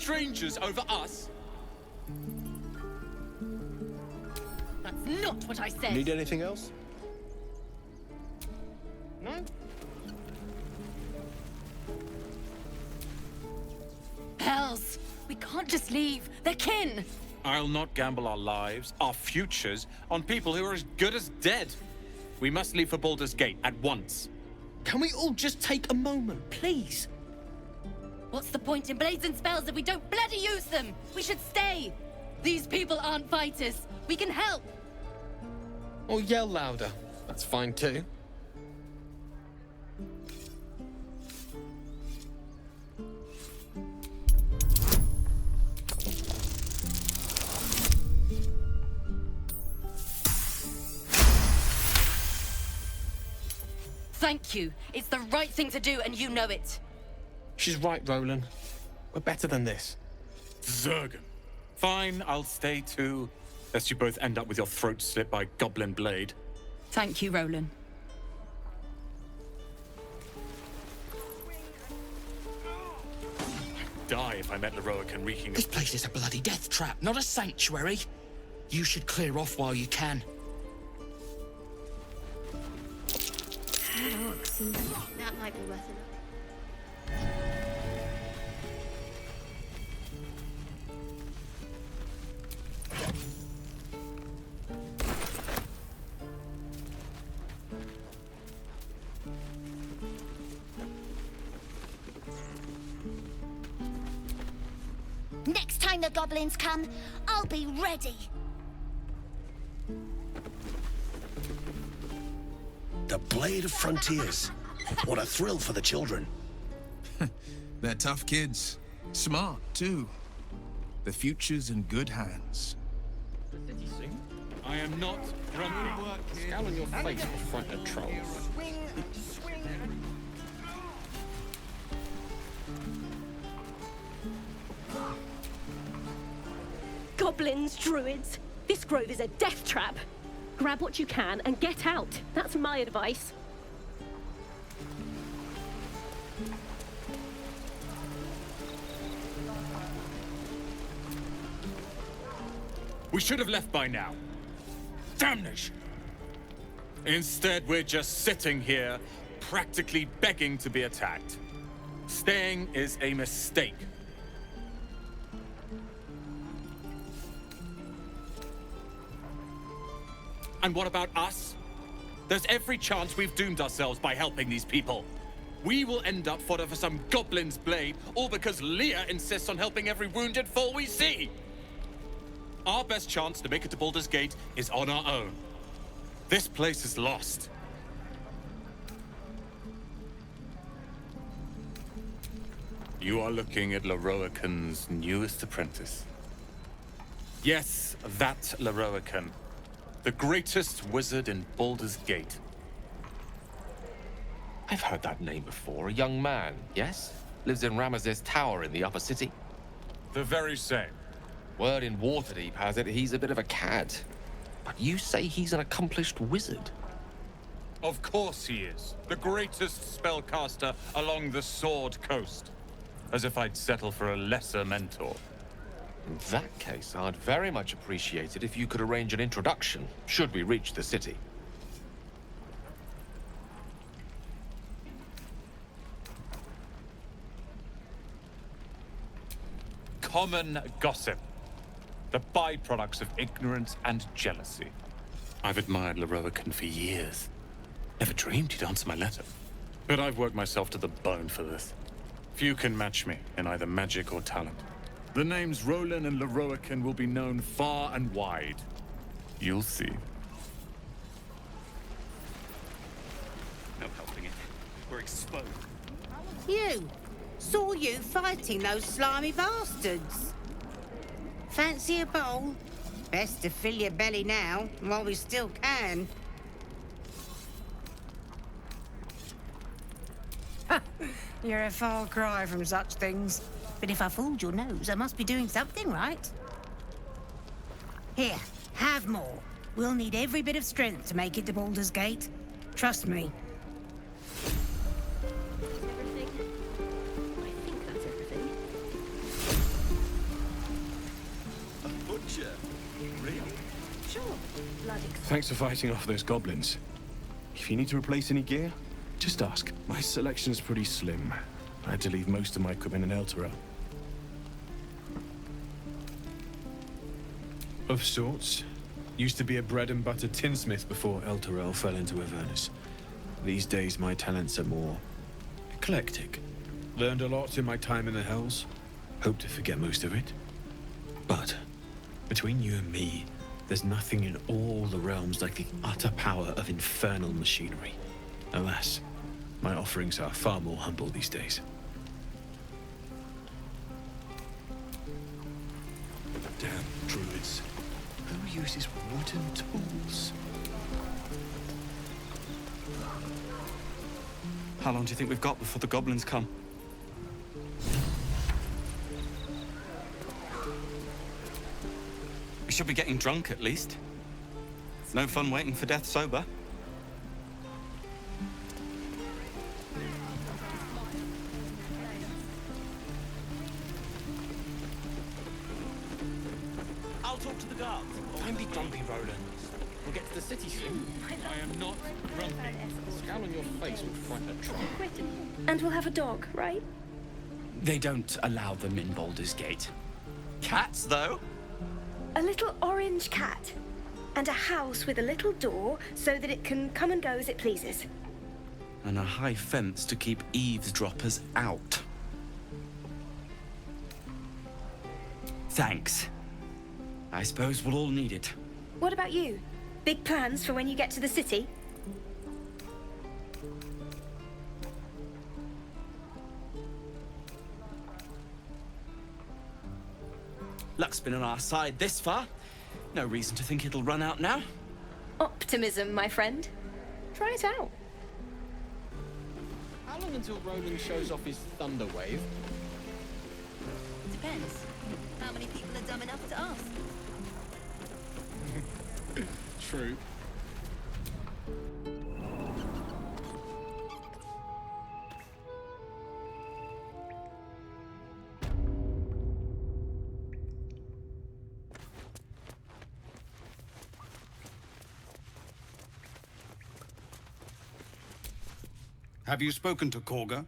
strangers over us? That's not what I said. Need anything else? No? Hells! We can't just leave. They're kin! I'll not gamble our lives, our futures, on people who are as good as dead. We must leave for Baldur's Gate at once. Can we all just take a moment, please? What's the point in blades and spells if we don't bloody use them? We should stay! These people aren't fighters. We can help! Or yell louder. That's fine too. Thank you. It's the right thing to do, and you know it. She's right, Roland. We're better than this. Zergan. Fine, I'll stay too. Lest you both end up with your throat slit by Goblin Blade. Thank you, Roland. Die if I met Leroican reeking This of... place is a bloody death trap, not a sanctuary. You should clear off while you can. That might be worth it. Next time the goblins come, I'll be ready. The Blade of Frontiers. What a thrill for the children. They're tough kids. Smart, too. The future's in good hands. I am not grumpy. Scowl on your face for frightened trolls. Goblins, druids. This grove is a death trap. Grab what you can and get out. That's my advice. We should have left by now. Damnation! Instead, we're just sitting here, practically begging to be attacked. Staying is a mistake. And what about us? There's every chance we've doomed ourselves by helping these people. We will end up fodder for some goblin's blade, all because Leah insists on helping every wounded foe we see. Our best chance to make it to Baldur's Gate is on our own. This place is lost. You are looking at Leroican's newest apprentice. Yes, that Leroican. The greatest wizard in Baldur's Gate. I've heard that name before. A young man, yes? Lives in Ramaz's tower in the upper city. The very same. Word in Waterdeep has it he's a bit of a cad. But you say he's an accomplished wizard. Of course he is. The greatest spellcaster along the Sword Coast. As if I'd settle for a lesser mentor. In that case, I'd very much appreciate it if you could arrange an introduction, should we reach the city. Common gossip. The byproducts of ignorance and jealousy. I've admired Leroican for years. Never dreamed he'd answer my letter. But I've worked myself to the bone for this. Few can match me in either magic or talent. The names Roland and Leroican will be known far and wide. You'll see. No helping it. We're exposed. You! Saw you fighting those slimy bastards. Fancy a bowl? Best to fill your belly now, while we still can. You're a far cry from such things. But if I fooled your nose, I must be doing something right. Here, have more. We'll need every bit of strength to make it to Baldur's Gate. Trust me. Everything? I think that's everything. Adventure? Really? Sure. Bloody. Thanks for fighting off those goblins. If you need to replace any gear, just ask. My selection's pretty slim. I had to leave most of my equipment in Elturel. Of sorts. Used to be a bread and butter tinsmith before Elturel fell into Avernus. These days my talents are more eclectic. Learned a lot in my time in the Hells. Hope to forget most of it. But between you and me, there's nothing in all the realms like the utter power of infernal machinery. Alas, my offerings are far more humble these days. Damn druids. Who uses wooden tools? How long do you think we've got before the goblins come? We should be getting drunk at least. No fun waiting for death sober. I'll talk to the guards. Don't be grumpy, Roland. We'll get to the city soon. I am not grumpy. Scowl on your face will frighten a trap. And we'll have a dog, right? They don't allow them in Baldur's Gate. Cats, though? A little orange cat. And a house with a little door so that it can come and go as it pleases. And a high fence to keep eavesdroppers out. Thanks. I suppose we'll all need it. What about you? Big plans for when you get to the city? Luck's been on our side this far. No reason to think it'll run out now. Optimism, my friend. Try it out. How long until Roland shows off his thunder wave? Depends. How many people are dumb enough to ask? True. Have you spoken to Korga?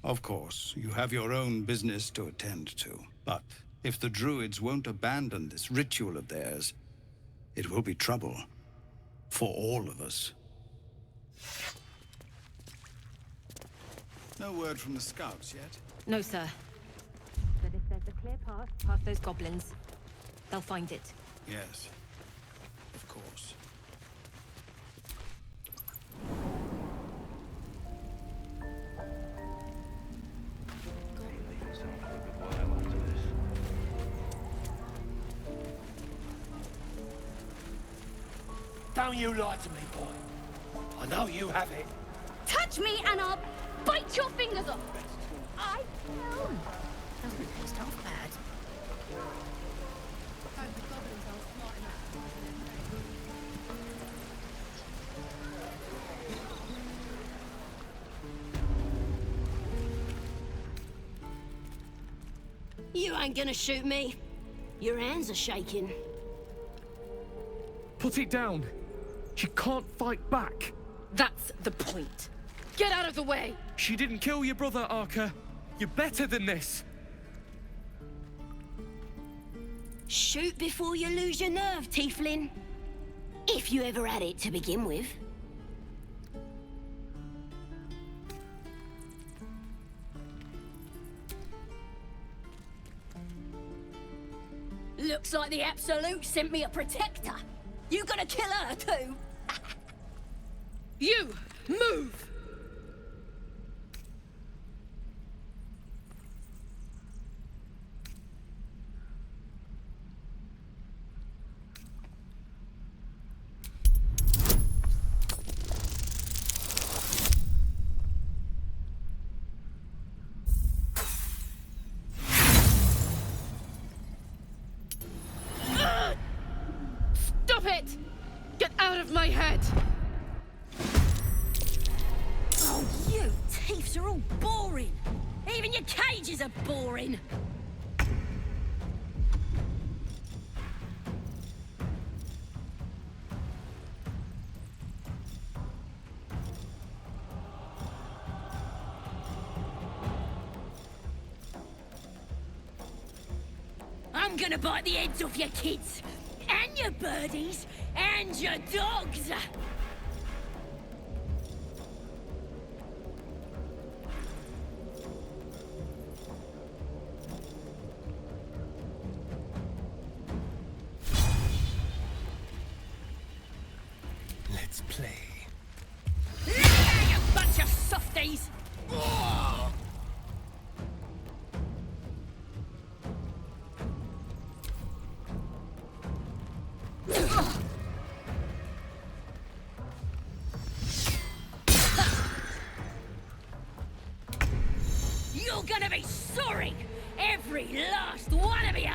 Of course, you have your own business to attend to. But if the druids won't abandon this ritual of theirs, it will be trouble for all of us. No word from the scouts yet? No, sir. But if there's a clear path past those goblins, they'll find it. Yes, of course. Don't you lie to me, boy. I know you have it. Touch me and I'll bite your fingers off. I will. Doesn't taste half bad. You ain't gonna shoot me. Your hands are shaking. Put it down. She can't fight back. That's the point. Get out of the way! She didn't kill your brother, Arca. You're better than this. Shoot before you lose your nerve, Tiefling. If you ever had it to begin with. Looks like the Absolute sent me a protector. You gonna kill her too? You! Move! Stop it! Get out of my head! Oh, you thieves are all boring. Even your cages are boring. I'm gonna bite the heads off your kids, and your birdies, and your dogs! Let's play. You bunch of softies! You're gonna be sorry! Every last one of you!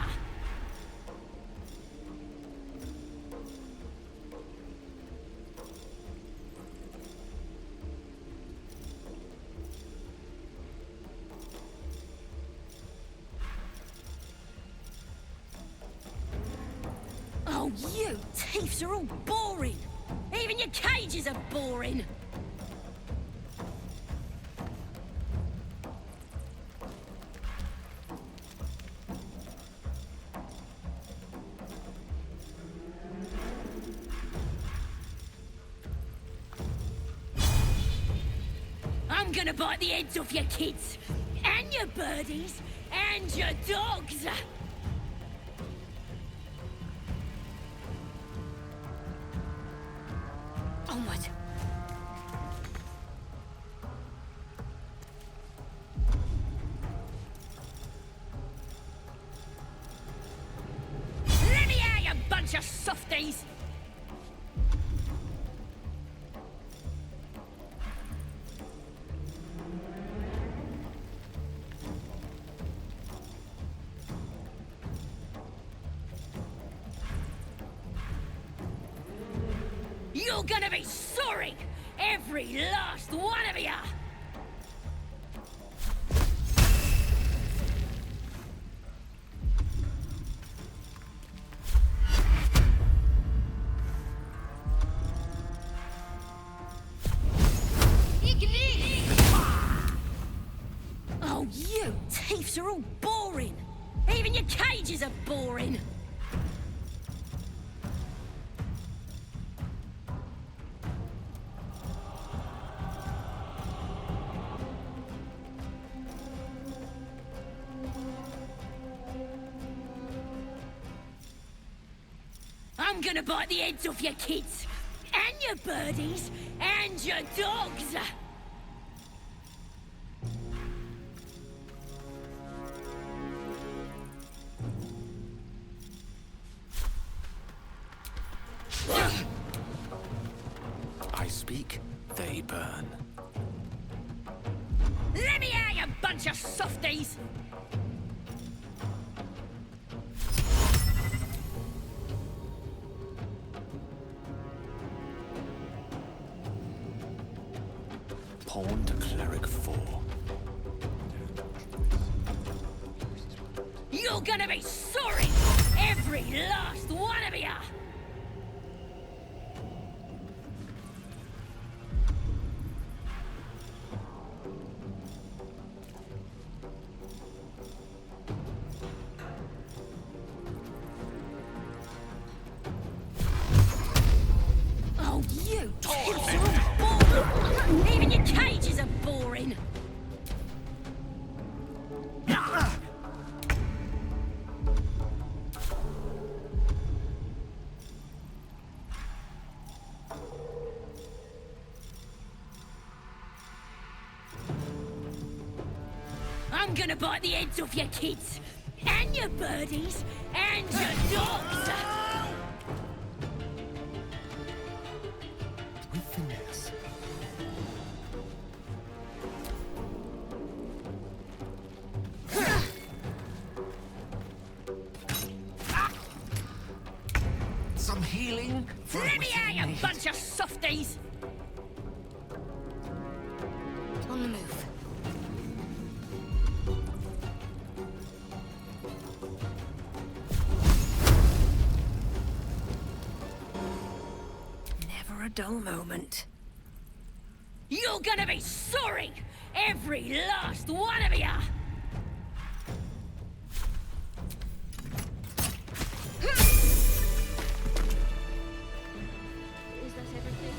Oh, you thieves are all boring! Even your cages are boring! I'm gonna bite the heads off your kids, and your birdies, and your dogs! Onward! Let me out, you bunch of softies! You're gonna be sorry! Every last one of you! Oh, you thieves are all boring! Even your cages are boring! I'm gonna bite the heads off your kids, and your birdies, and your dogs! I speak, they burn. Let me out, you bunch of softies! Pawn to cleric 4. You're gonna be sorry! Every last one of you! Oh, you thieves are all boring! Even your cages are boring! I'm gonna bite the heads off your kids, and your birdies, and your dogs! With finesse. Some healing? Let me out, you bunch of softies! On the move. dull moment. You're gonna be sorry! Every last one of ya! Is that everything?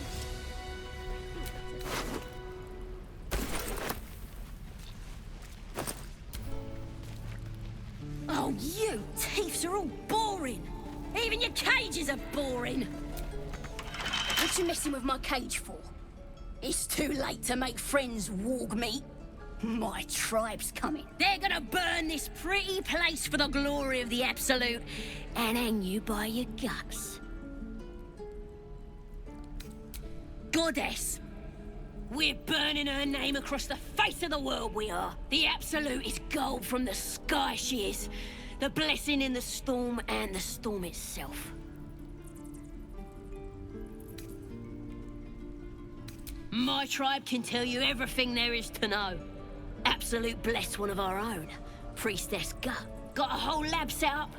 Oh, you thieves are all boring! Even your cages are boring! What you messing with my cage for? It's too late to make friends, warg meat. My tribe's coming. They're gonna burn this pretty place for the glory of the Absolute and hang you by your guts. Goddess! We're burning her name across the face of the world, we are. The Absolute is gold from the sky, she is. The blessing in the storm and the storm itself. My tribe can tell you everything there is to know. Absolute bless one of our own. Priestess Gut. Got a whole lab set up.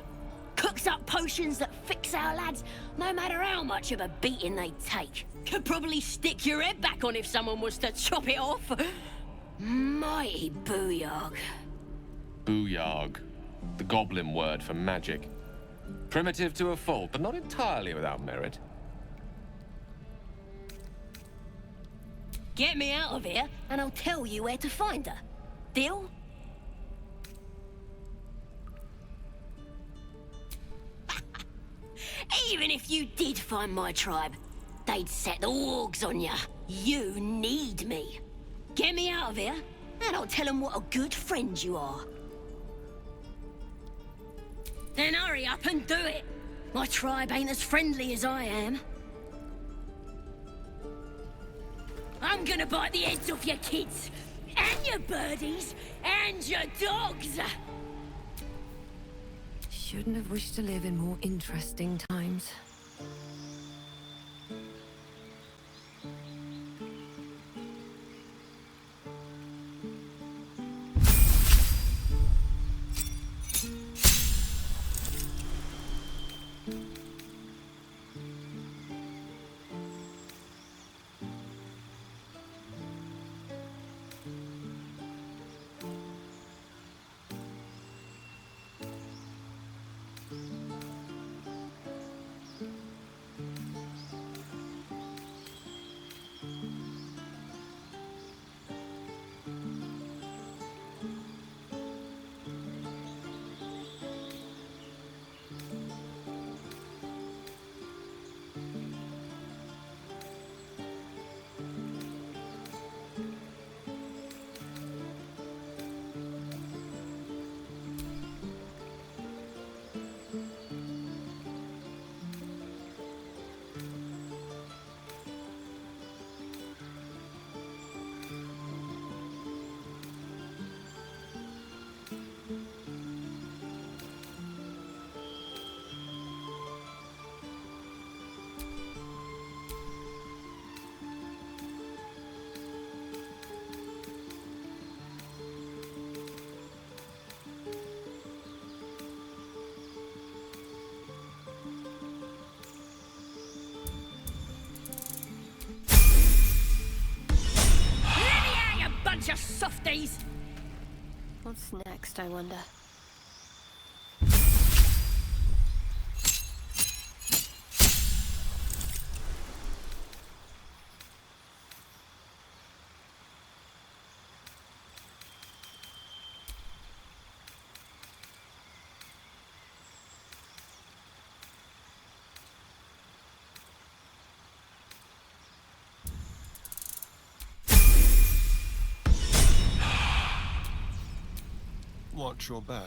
Cooks up potions that fix our lads, no matter how much of a beating they take. Could probably stick your head back on if someone was to chop it off. Mighty booyog. Booyog. The goblin word for magic. Primitive to a fault, but not entirely without merit. Get me out of here, and I'll tell you where to find her. Deal? Even if you did find my tribe, they'd set the wargs on you. You need me. Get me out of here, and I'll tell them what a good friend you are. Then hurry up and do it. My tribe ain't as friendly as I am. I'm gonna bite the heads off your kids, and your birdies, and your dogs! Shouldn't have wished to live in more interesting times. Bunch of softies! What's next, I wonder? Watch your back.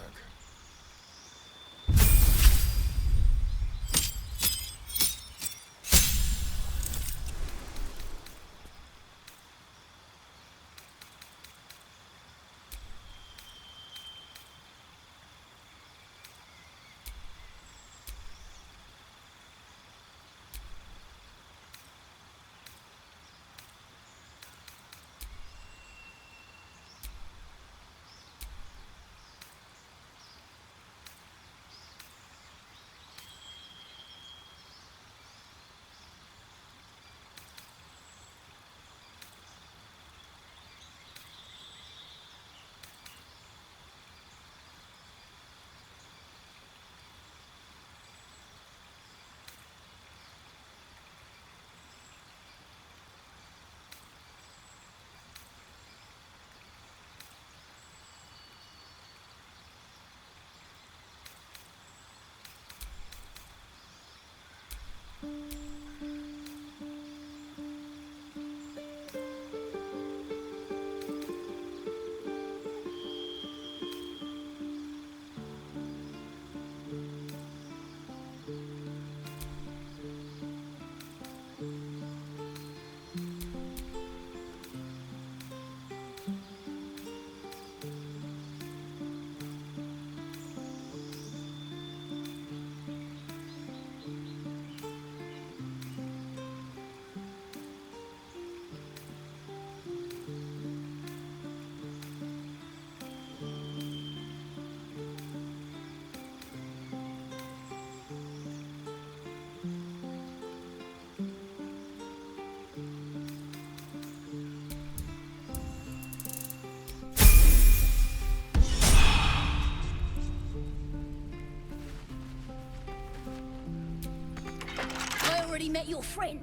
met your friend.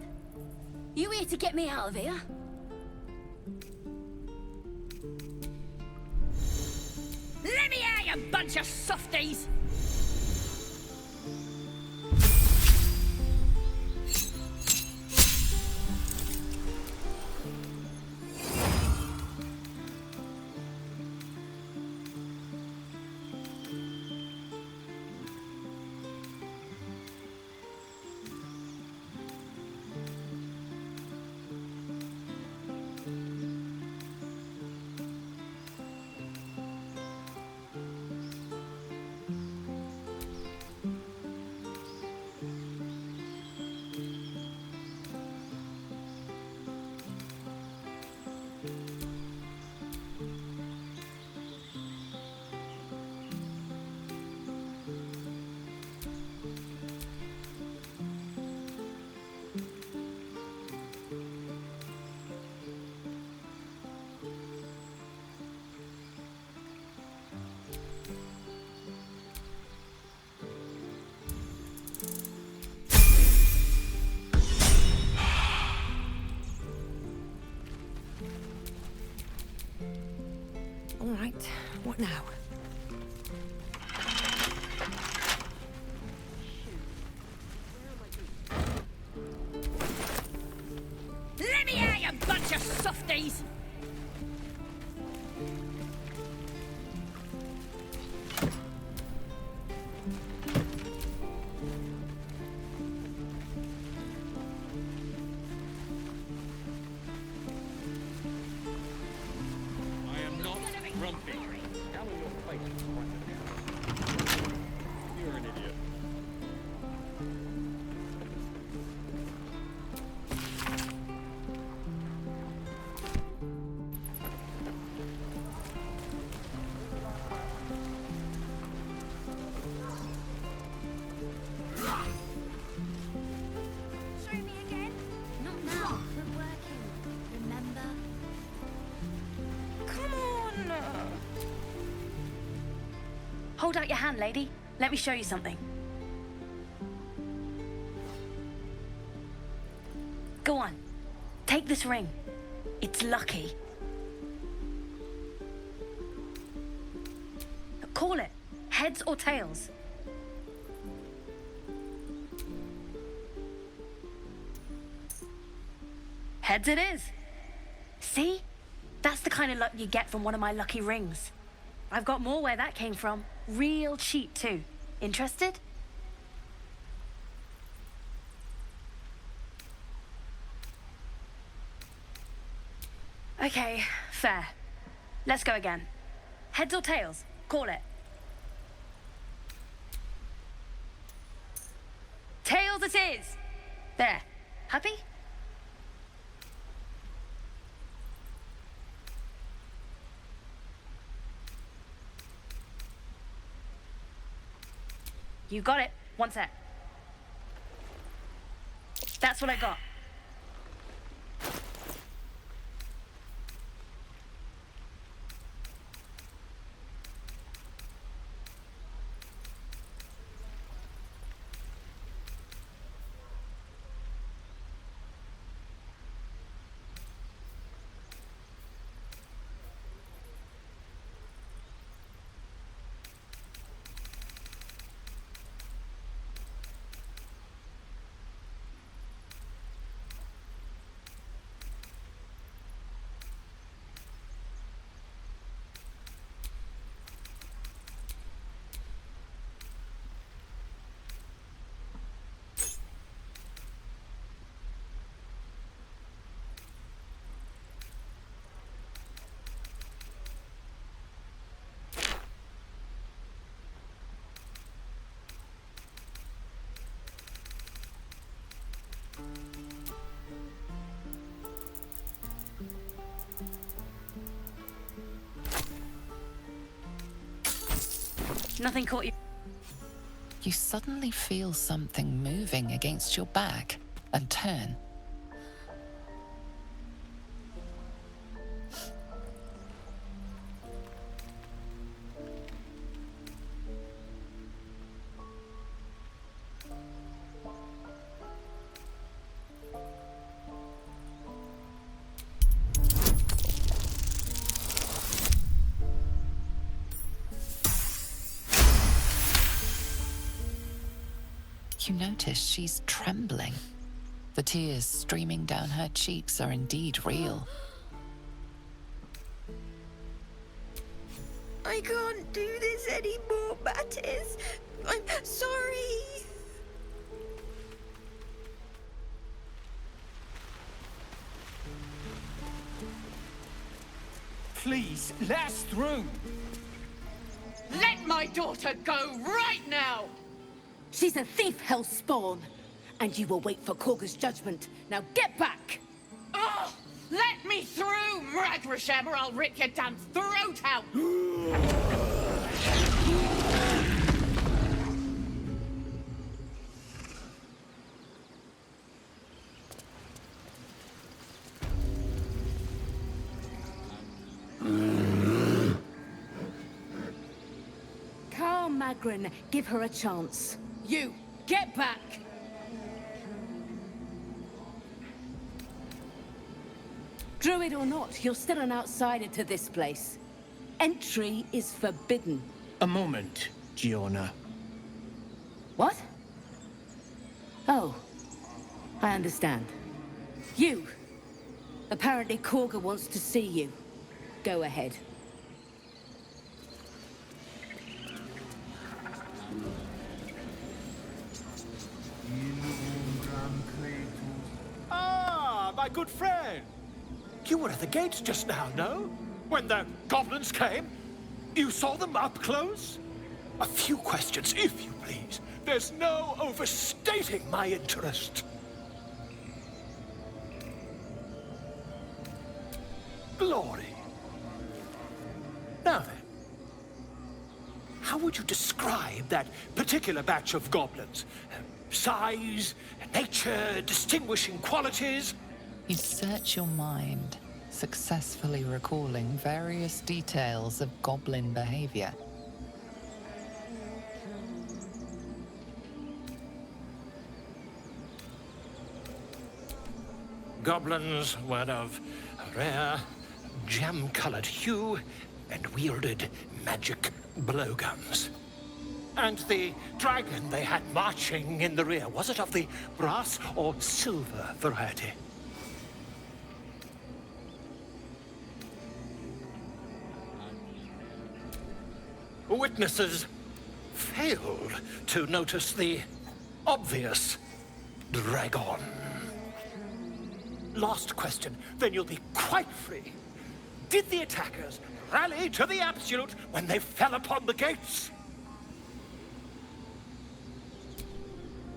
You here to get me out of here? Let me out, you bunch of softies! All right, what now? Let me out, you bunch of softies! I am not grumpy. Down on your face right now. You're an idiot. Show me again? Not now. We're working. Remember? Come on! Hold out your hand, lady. Let me show you something. Go on. Take this ring. It's lucky. Call it. Heads or tails. Heads it is. See? That's the kind of luck you get from one of my lucky rings. I've got more where that came from. Real cheap, too. Interested? Okay, fair. Let's go again. Heads or tails? Call it. Tails it is! There. Happy? You got it. One sec. That's what I got. Nothing caught you. You suddenly feel something moving against your back and turn. You notice she's trembling. The tears streaming down her cheeks are indeed real. I can't do this anymore, Mattis. I'm sorry. Please, let us through. Let my daughter go right now! She's a thief, hell spawn. And you will wait for Korga's judgment. Now get back! Oh, let me through, Ragrasham, or I'll rip your damn throat out! Calm, Magrin. Give her a chance. You, get back! Druid or not, you're still an outsider to this place. Entry is forbidden. A moment, Giona. What? Oh, I understand. You. Apparently Korga wants to see you. Go ahead. Ah, my good friend. You were at the gates just now, no? When the goblins came? You saw them up close? A few questions, if you please. There's no overstating my interest. Glory. Now then, how would you describe that particular batch of goblins? Size, nature, distinguishing qualities? You search your mind, successfully recalling various details of goblin behavior. Goblins were of a rare, jam-colored hue and wielded magic blowguns. And the dragon they had marching in the rear, was it of the brass or silver variety? Witnesses failed to notice the obvious dragon. Last question, then you'll be quite free. Did the attackers rally to the absolute when they fell upon the gates?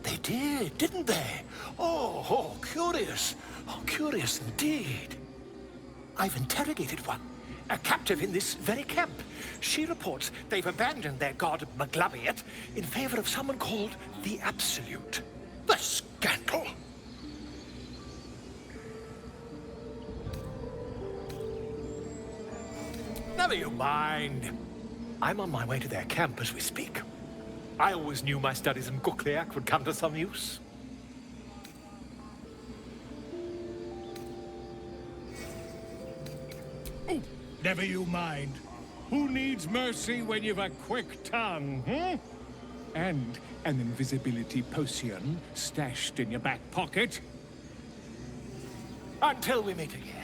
They did, didn't they? Oh, curious. Oh, curious indeed. I've interrogated one, a captive in this very camp. She reports they've abandoned their god Maglabiet in favor of someone called the Absolute. The scandal! Never you mind. I'm on my way to their camp as we speak. I always knew my studies in Gukliak would come to some use. Never you mind. Who needs mercy when you've a quick tongue, hmm? And an invisibility potion stashed in your back pocket? Until we meet again.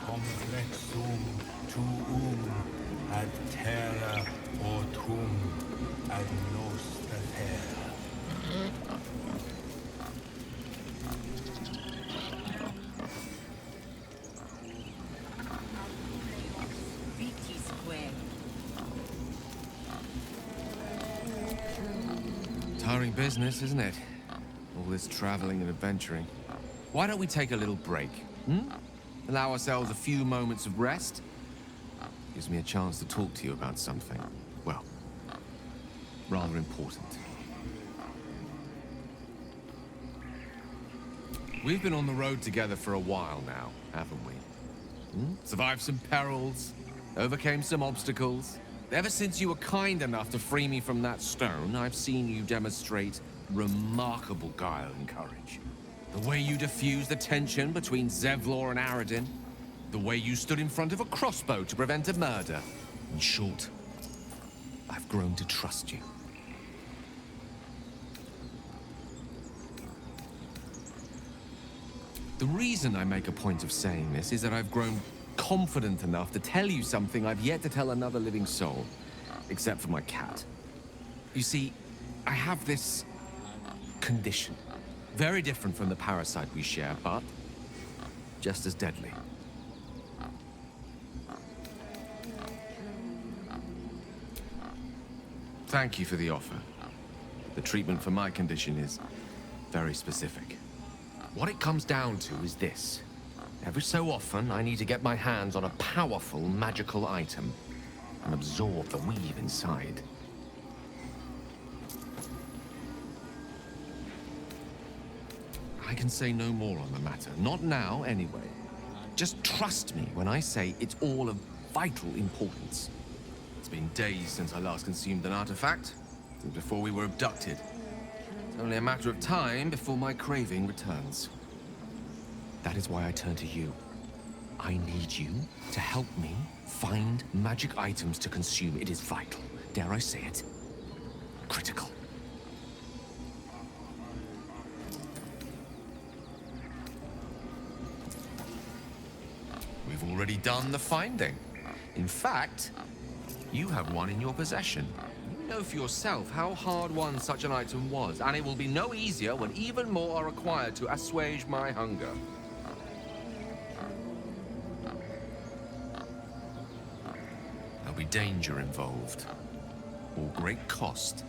Complexum tuum ad terra autum ad nos terra. Tiring business, isn't it? All this traveling and adventuring. Why don't we take a little break? Allow ourselves a few moments of rest? Gives me a chance to talk to you about something, well, rather important. We've been on the road together for a while now, haven't we? Survived some perils, overcame some obstacles. Ever since you were kind enough to free me from that stone, I've seen you demonstrate remarkable guile and courage. The way you diffused the tension between Zevlor and Aradin. The way you stood in front of a crossbow to prevent a murder. In short, I've grown to trust you. The reason I make a point of saying this is that I've grown confident enough to tell you something I've yet to tell another living soul, except for my cat. You see, I have this condition. Very different from the parasite we share, but just as deadly. Thank you for the offer. The treatment for my condition is very specific. What it comes down to is this. Every so often, I need to get my hands on a powerful magical item and absorb the weave inside. I can say no more on the matter. Not now, anyway. Just trust me when I say it's all of vital importance. It's been days since I last consumed an artifact, since before we were abducted. It's only a matter of time before my craving returns. That is why I turn to you. I need you to help me find magic items to consume. It is vital. Dare I say it? Critical. We've already done the finding. In fact, you have one in your possession. You know for yourself how hard-won such an item was, and it will be no easier when even more are required to assuage my hunger. There'll be danger involved, or great cost.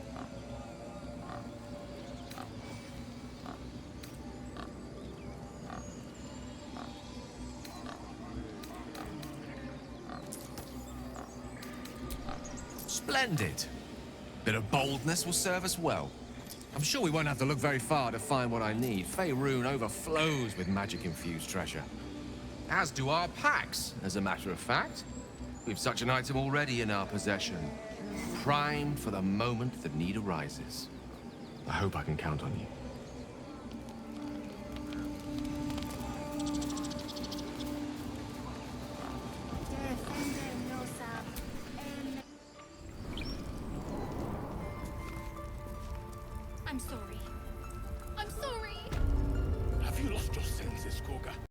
Splendid. Bit of boldness will serve us well. I'm sure we won't have to look very far to find what I need. Faerun overflows with magic-infused treasure. As do our packs, as a matter of fact. We've such an item already in our possession. Primed for the moment the need arises. I hope I can count on you. I'm sorry. I'm sorry! Have you lost your senses, Gorga?